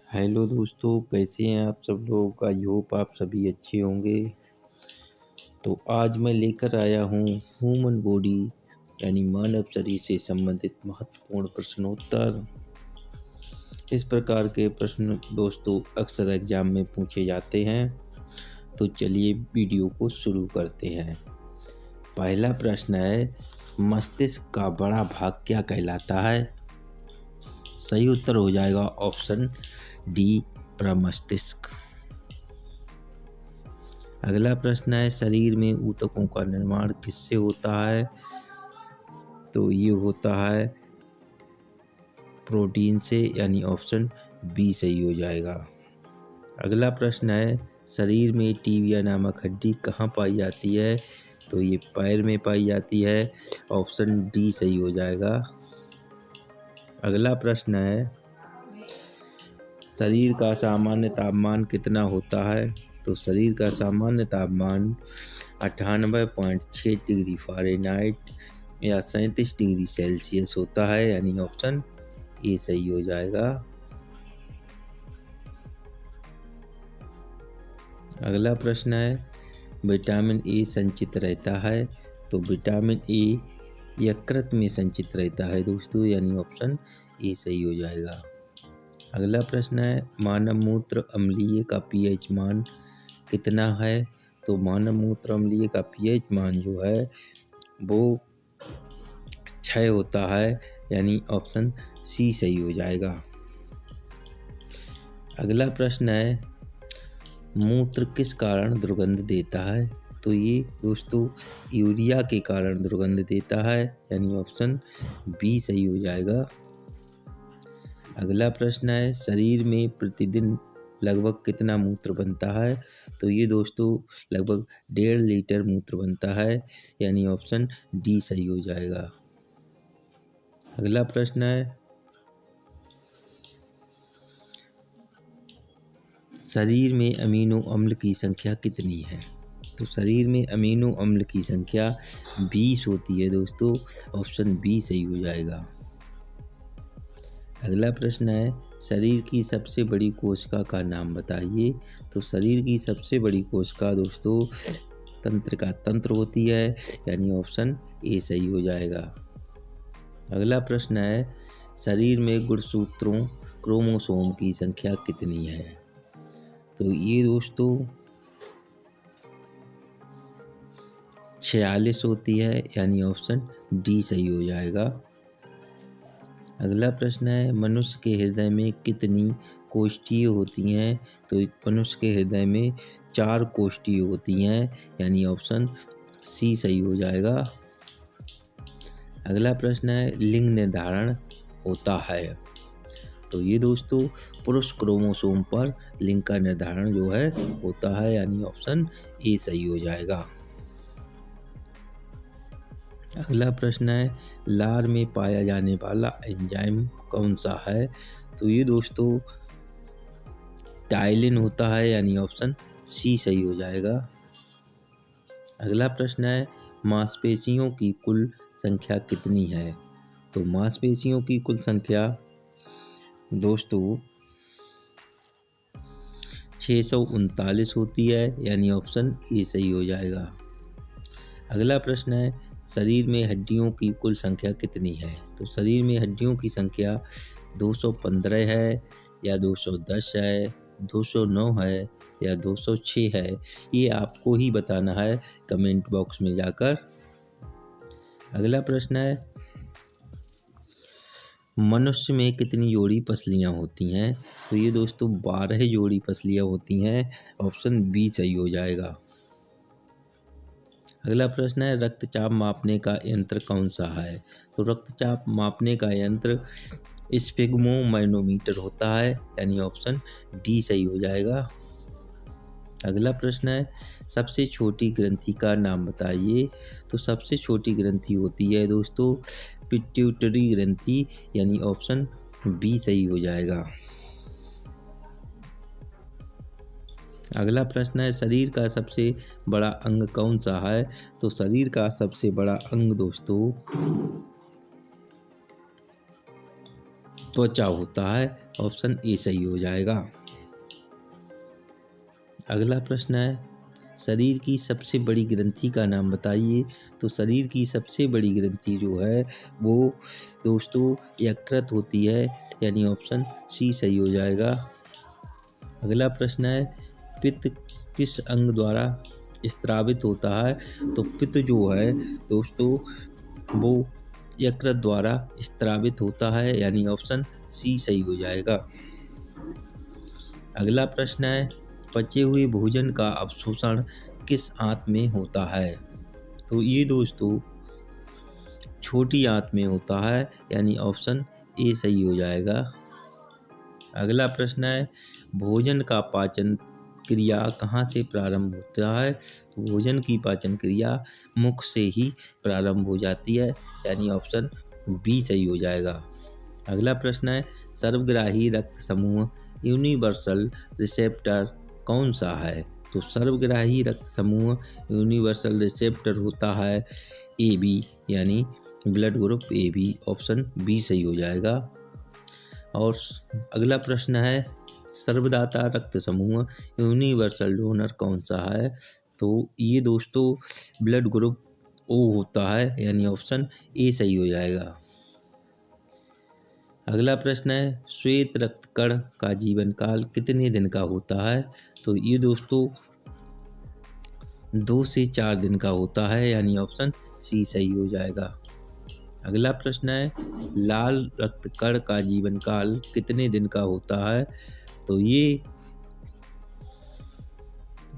Hello दोस्तों, कैसे हैं आप सब लोग। आई होप आप सभी अच्छे होंगे। तो आज मैं लेकर आया हूँ ह्यूमन बॉडी यानी मानव शरीर से संबंधित महत्वपूर्ण प्रश्नोत्तर। इस प्रकार के प्रश्न दोस्तों अक्सर एग्जाम में पूछे जाते हैं। तो चलिए वीडियो को शुरू करते हैं। पहला प्रश्न है, मस्तिष्क का बड़ा भाग क्या कहलाता है। सही उत्तर हो जाएगा ऑप्शन डी, प्रमस्तिष्क। अगला प्रश्न है, शरीर में ऊतकों का निर्माण किससे होता है। तो ये होता है प्रोटीन से, यानी ऑप्शन बी सही हो जाएगा। अगला प्रश्न है, शरीर में टिबिया नामक हड्डी कहाँ पाई जाती है। तो ये पैर में पाई जाती है, ऑप्शन डी सही हो जाएगा। अगला प्रश्न है, शरीर का सामान्य तापमान कितना होता है। तो शरीर का सामान्य तापमान 98.6 डिग्री फ़ारेनहाइट या 37 डिग्री सेल्सियस होता है, यानी ऑप्शन ए सही हो जाएगा। अगला प्रश्न है, विटामिन ए संचित रहता है। तो विटामिन ए यकृत में संचित रहता है दोस्तों, यानी ऑप्शन ए सही हो जाएगा। अगला प्रश्न है, मानव मूत्र अम्लीय का पीएच मान कितना है। तो मानव मूत्र अम्लीय का पीएच मान जो है वो 6 होता है, यानी ऑप्शन सी सही हो जाएगा। अगला प्रश्न है, मूत्र किस कारण दुर्गंध देता है। तो ये दोस्तों यूरिया के कारण दुर्गंध देता है, यानी ऑप्शन बी सही हो जाएगा। अगला प्रश्न है, शरीर में प्रतिदिन लगभग कितना मूत्र बनता है। तो ये दोस्तों लगभग 1.5 लीटर मूत्र बनता है, यानी ऑप्शन डी सही हो जाएगा। अगला प्रश्न है, शरीर में अमीनो अम्ल की संख्या कितनी है। तो शरीर में अमीनो अम्ल की संख्या 20 होती है दोस्तों, ऑप्शन बी सही हो जाएगा। अगला प्रश्न है, शरीर की सबसे बड़ी कोशिका का नाम बताइए। तो शरीर की सबसे बड़ी कोशिका दोस्तों तंत्रिका तंत्र होती है, यानी ऑप्शन ए सही हो जाएगा। अगला प्रश्न है, शरीर में गुणसूत्रों क्रोमोसोम की संख्या कितनी है। तो ये दोस्तों 46 होती है, यानी ऑप्शन डी सही हो जाएगा। अगला प्रश्न है, मनुष्य के हृदय में कितनी कोशिकाएं होती हैं। तो मनुष्य के हृदय में 4 कोशिकाएं होती हैं, यानी ऑप्शन सी सही हो जाएगा। अगला प्रश्न है, लिंग निर्धारण होता है। तो ये दोस्तों पुरुष क्रोमोसोम पर लिंग का निर्धारण जो है होता है, यानी ऑप्शन ए सही हो जाएगा। अगला प्रश्न है, लार में पाया जाने वाला एंजाइम कौन सा है। तो ये दोस्तों टाइलिन होता है, यानी ऑप्शन सी सही हो जाएगा। अगला प्रश्न है, मांसपेशियों की कुल संख्या कितनी है। तो मांसपेशियों की कुल संख्या दोस्तों 639 होती है, यानी ऑप्शन ए सही हो जाएगा। अगला प्रश्न है, शरीर में हड्डियों की कुल संख्या कितनी है। तो शरीर में हड्डियों की संख्या 215 है या 210 है, 209 है या 206 है। ये आपको ही बताना है कमेंट बॉक्स में जाकर। अगला प्रश्न है, मनुष्य में कितनी जोड़ी पसलियाँ होती हैं। तो ये दोस्तों 12 जोड़ी पसलियाँ होती हैं, ऑप्शन बी सही हो जाएगा। अगला प्रश्न है, रक्तचाप मापने का यंत्र कौन सा है। तो रक्तचाप मापने का यंत्र स्फिग्मोमैनोमीटर होता है, यानी ऑप्शन डी सही हो जाएगा। अगला प्रश्न है, सबसे छोटी ग्रंथि का नाम बताइए। तो सबसे छोटी ग्रंथि होती है दोस्तों पिट्यूटरी ग्रंथि, यानी ऑप्शन बी सही हो जाएगा। अगला प्रश्न है, शरीर का सबसे बड़ा अंग कौन सा है। तो शरीर का सबसे बड़ा अंग दोस्तों त्वचा होता है। ऑप्शन ए सही हो जाएगा। अगला प्रश्न है, शरीर की सबसे बड़ी ग्रंथि का नाम बताइए। तो शरीर की सबसे बड़ी ग्रंथि जो है वो दोस्तों यकृत होती है, यानी ऑप्शन सी सही हो जाएगा। अगला प्रश्न है, पित्त किस अंग द्वारा स्त्रावित होता है। तो पित्त जो है दोस्तों वो यकृत द्वारा स्त्रावित होता है, यानी ऑप्शन सी सही हो जाएगा। अगला प्रश्न है, पचे हुए भोजन का अवशोषण किस आंत में होता है। तो ये दोस्तों छोटी आंत में होता है, यानी ऑप्शन ए सही हो जाएगा। अगला प्रश्न है, भोजन का पाचन क्रिया कहाँ से प्रारंभ होता है। तो भोजन की पाचन क्रिया मुख से ही प्रारंभ हो जाती है, यानी ऑप्शन बी सही हो जाएगा। अगला प्रश्न है, सर्वग्राही रक्त समूह यूनिवर्सल रिसेप्टर कौन सा है। तो सर्वग्राही रक्त समूह यूनिवर्सल रिसेप्टर होता है ए बी, यानी blood group A B. Option B सही हो जाएगा। और अगला प्रश्न है, सर्वदाता रक्त समूह यूनिवर्सल डोनर कौन सा है। तो ये दोस्तों ब्लड ग्रुप ओ होता है, यानी ऑप्शन ए सही हो जाएगा। अगला प्रश्न है, श्वेत रक्त कण का जीवन काल कितने दिन का होता है। तो ये दोस्तों 2 से 4 दिन का होता है, यानी ऑप्शन सी सही हो जाएगा। अगला प्रश्न है, लाल रक्त कण का जीवन काल कितने दिन का होता है। तो ये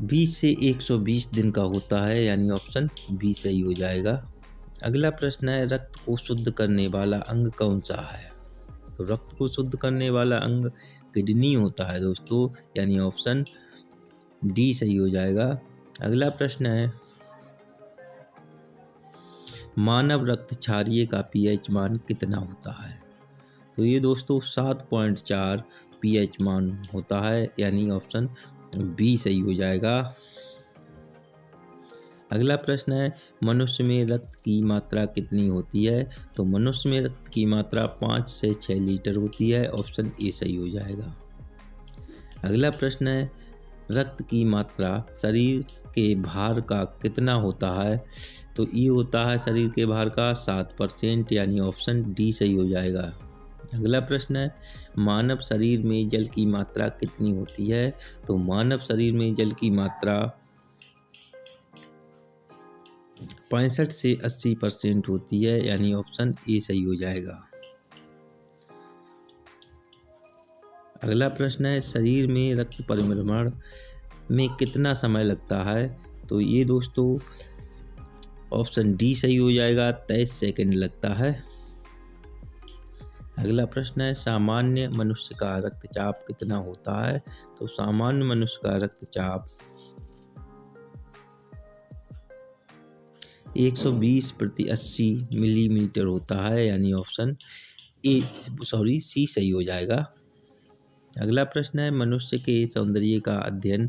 20 से 120 दिन का होता है, यानी ऑप्शन बी सही हो जाएगा। अगला प्रश्न है, रक्त को शुद्ध करने वाला अंग कौन सा है। तो रक्त को शुद्ध करने वाला अंग किडनी होता है दोस्तों, यानी ऑप्शन डी सही हो जाएगा। अगला प्रश्न है, मानव रक्त क्षारीय का पीएच मान कितना होता है। तो ये दोस्तों 7.4 पीएच मान होता है, यानी ऑप्शन बी सही हो जाएगा। अगला प्रश्न है, मनुष्य में रक्त की मात्रा कितनी होती है। तो मनुष्य में रक्त की मात्रा 5 से 6 लीटर होती है। ऑप्शन ए सही हो जाएगा। अगला प्रश्न है, रक्त की मात्रा शरीर के भार का कितना होता है। तो ये होता है शरीर के भार का 7%, यानी ऑप्शन डी सही हो जाएगा। अगला प्रश्न है, मानव शरीर में जल की मात्रा कितनी होती है। तो मानव शरीर में जल की मात्रा 65 से 80% होती है, यानी ऑप्शन ए सही हो जाएगा। अगला प्रश्न है, शरीर में रक्त परिभ्रमण में कितना समय लगता है। तो ये दोस्तों ऑप्शन डी सही हो जाएगा, 23 सेकंड लगता है। अगला प्रश्न है, सामान्य मनुष्य का रक्तचाप कितना होता है। तो सामान्य मनुष्य का रक्तचाप 120/80 मिलीमीटर होता है, यानी ऑप्शन सी सही हो जाएगा। अगला प्रश्न है, मनुष्य के सौंदर्य का अध्ययन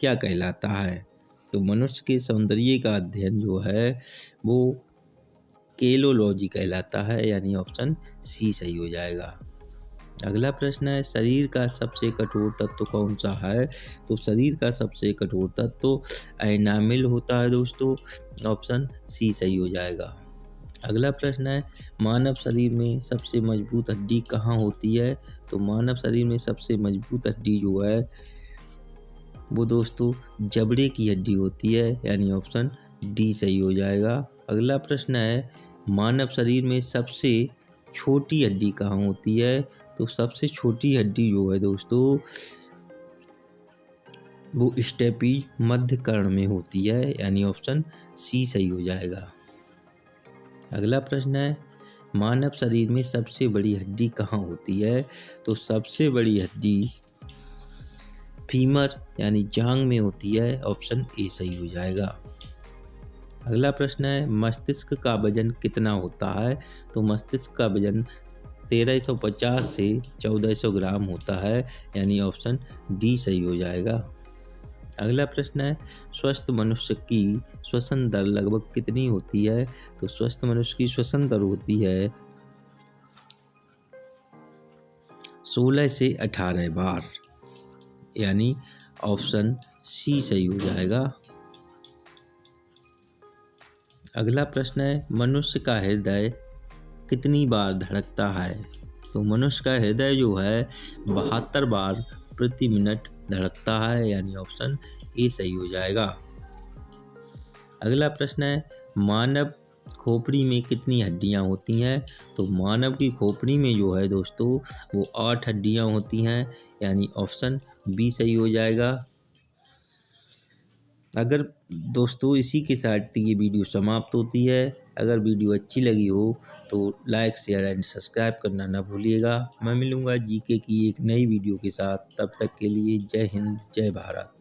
क्या कहलाता है। तो मनुष्य के सौंदर्य का अध्ययन जो है वो केलोलॉजी कहलाता है, यानी ऑप्शन सी सही हो जाएगा। अगला प्रश्न है, शरीर का सबसे कठोर तत्व कौन सा है। तो शरीर का सबसे कठोर तत्व एनामिल होता है दोस्तों। ऑप्शन सी सही हो जाएगा। अगला प्रश्न है, मानव शरीर में सबसे मजबूत हड्डी कहाँ होती है। तो मानव शरीर में सबसे मजबूत हड्डी जो है वो दोस्तों जबड़े की हड्डी होती है, यानी ऑप्शन डी सही हो जाएगा। अगला प्रश्न है, मानव शरीर में सबसे छोटी हड्डी कहाँ होती है। तो सबसे छोटी हड्डी जो है दोस्तों वो स्टेपी मध्य कर्ण में होती है, यानी ऑप्शन सी सही हो जाएगा। अगला प्रश्न है, मानव शरीर में सबसे बड़ी हड्डी कहाँ होती है। तो सबसे बड़ी हड्डी फीमर यानी जांघ में होती है। ऑप्शन ए सही हो जाएगा। अगला प्रश्न है, मस्तिष्क का वजन कितना होता है। तो मस्तिष्क का वजन 1350 से 1400 ग्राम होता है, यानी ऑप्शन डी सही हो जाएगा। अगला प्रश्न है, स्वस्थ मनुष्य की श्वसन दर लगभग कितनी होती है। तो स्वस्थ मनुष्य की श्वसन दर होती है 16 से 18 बार, यानी ऑप्शन सी सही हो जाएगा। अगला प्रश्न है, मनुष्य का हृदय कितनी बार धड़कता है? तो मनुष्य का हृदय जो है 72 बार प्रति मिनट धड़कता है, यानी ऑप्शन ए सही हो जाएगा। अगला प्रश्न है, मानव खोपड़ी में कितनी हड्डियां होती हैं? तो मानव की खोपड़ी में जो है दोस्तों वो 8 हड्डियां होती हैं, यानी ऑप्शन बी सही हो जाएगा। अगर दोस्तों इसी के साथ ये वीडियो समाप्त होती है। अगर वीडियो अच्छी लगी हो तो लाइक शेयर एंड सब्सक्राइब करना ना भूलिएगा। मैं मिलूँगा जीके की एक नई वीडियो के साथ, तब तक के लिए जय हिंद जय भारत।